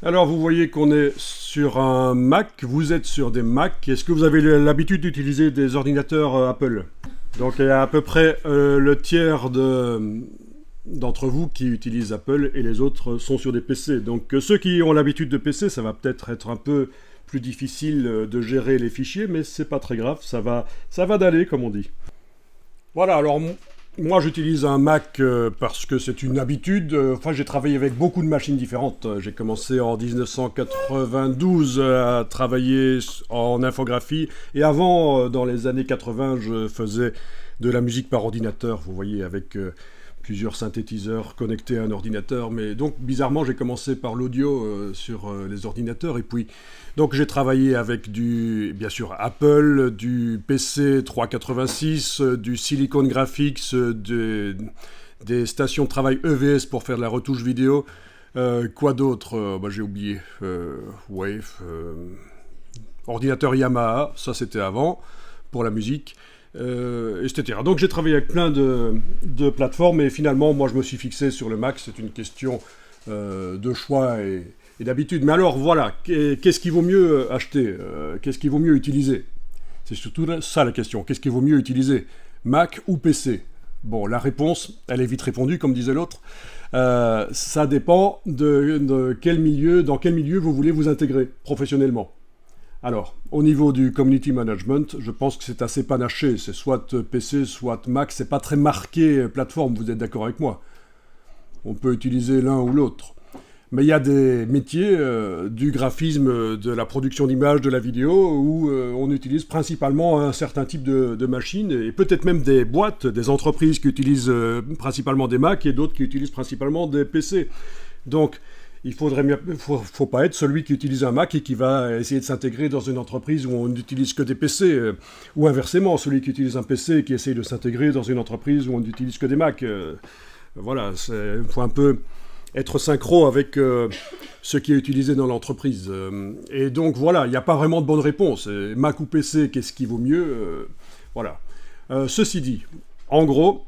Alors vous voyez qu'on est sur un Mac, vous êtes sur des Mac. Est-ce que vous avez l'habitude d'utiliser des ordinateurs Apple? Donc il y a à peu près le tiers d'entre vous qui utilisent Apple et les autres sont sur des PC. Donc ceux qui ont l'habitude de PC, ça va peut-être être un peu plus difficile de gérer les fichiers, mais c'est pas très grave, ça va d'aller comme on dit. Voilà, alors moi j'utilise un Mac parce que c'est une habitude. Enfin, j'ai travaillé avec beaucoup de machines différentes. J'ai commencé en 1992 à travailler en infographie. Et avant, dans les années 80, je faisais de la musique par ordinateur, vous voyez, avec plusieurs synthétiseurs connectés à un ordinateur. Mais donc, bizarrement, j'ai commencé par l'audio sur les ordinateurs. Et puis, donc j'ai travaillé avec bien sûr, Apple, du PC 386, du Silicon Graphics, des stations de travail EVS pour faire de la retouche vidéo. Quoi d'autre j'ai oublié. Wave, ordinateur Yamaha, ça c'était avant, pour la musique, etc. Donc j'ai travaillé avec plein de plateformes et finalement, moi je me suis fixé sur le Mac. C'est une question de choix et d'habitude. Mais alors voilà, qu'est-ce qu'il vaut mieux acheter? Qu'est-ce qu'il vaut mieux utiliser? C'est surtout ça la question. Qu'est-ce qu'il vaut mieux utiliser? Mac ou PC? Bon, la réponse, elle est vite répondue, comme disait l'autre. Ça dépend dans quel milieu vous voulez vous intégrer professionnellement. Alors, au niveau du community management, je pense que c'est assez panaché. C'est soit PC, soit Mac. C'est pas très marqué plateforme, vous êtes d'accord avec moi? On peut utiliser l'un ou l'autre. Mais il y a des métiers du graphisme, de la production d'images, de la vidéo, où on utilise principalement un certain type de machines, et peut-être même des boîtes, des entreprises qui utilisent principalement des Mac, et d'autres qui utilisent principalement des PC. Donc, faut pas être celui qui utilise un Mac et qui va essayer de s'intégrer dans une entreprise où on n'utilise que des PC, ou inversement, celui qui utilise un PC et qui essaye de s'intégrer dans une entreprise où on n'utilise que des Mac. Voilà, il faut un peu être synchro avec ce qui est utilisé dans l'entreprise. Et donc voilà, il n'y a pas vraiment de bonne réponse. Mac ou PC, qu'est-ce qui vaut mieux? Voilà. Ceci dit, en gros,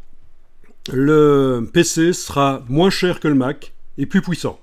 le PC sera moins cher que le Mac et plus puissant.